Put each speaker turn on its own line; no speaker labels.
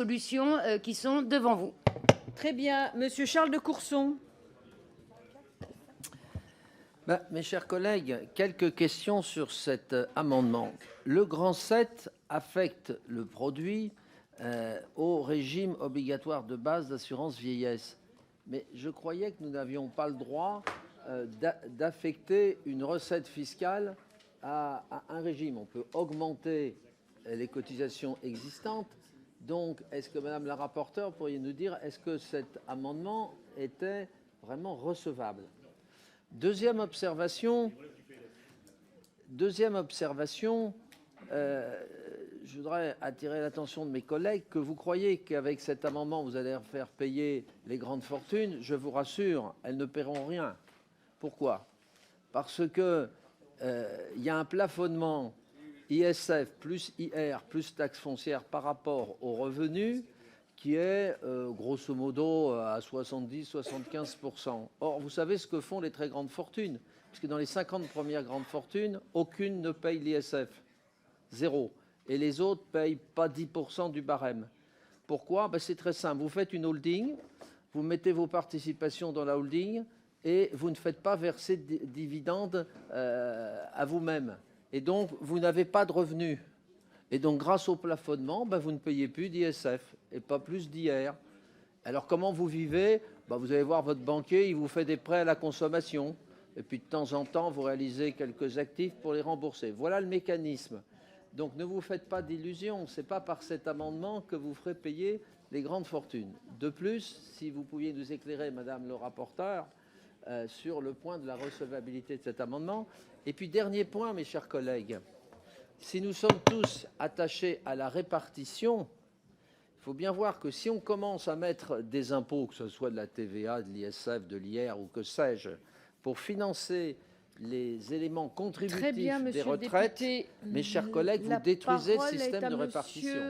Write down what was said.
solutions qui sont devant vous.
Très bien. Monsieur Charles de Courson.
Mes chers collègues, quelques questions sur cet amendement. Le grand 7 affecte le produit au régime obligatoire de base d'assurance vieillesse. Mais je croyais que nous n'avions pas le droit d'affecter une recette fiscale à un régime. On peut augmenter les cotisations existantes. Donc, est-ce que Madame la rapporteure pourriez nous dire, est-ce que cet amendement était vraiment recevable ? Deuxième observation, je voudrais attirer l'attention de mes collègues que vous croyez qu'avec cet amendement, vous allez faire payer les grandes fortunes. Je vous rassure, elles ne paieront rien. Pourquoi ? Parce que y a un plafonnement ISF plus IR plus taxe foncière par rapport aux revenus qui est grosso modo à 70-75%. Or, vous savez ce que font les très grandes fortunes, puisque dans les 50 premières grandes fortunes, aucune ne paye l'ISF, zéro. Et les autres ne payent pas 10% du barème. Pourquoi ? C'est très simple. Vous faites une holding, vous mettez vos participations dans la holding et vous ne faites pas verser de dividendes à vous-même. Et donc, vous n'avez pas de revenus. Et donc, grâce au plafonnement, vous ne payez plus d'ISF et pas plus d'IR. Alors, comment vous vivez ? Vous allez voir votre banquier, il vous fait des prêts à la consommation. Et puis, de temps en temps, vous réalisez quelques actifs pour les rembourser. Voilà le mécanisme. Donc, ne vous faites pas d'illusions. Ce n'est pas par cet amendement que vous ferez payer les grandes fortunes. De plus, si vous pouviez nous éclairer, Madame le rapporteur, sur le point de la recevabilité de cet amendement. Et puis, dernier point, mes chers collègues. Si nous sommes tous attachés à la répartition, il faut bien voir que si on commence à mettre des impôts, que ce soit de la TVA, de l'ISF, de l'IR ou que sais-je, pour financer les éléments contributifs des retraites, mes chers collègues, vous détruisez le système de répartition.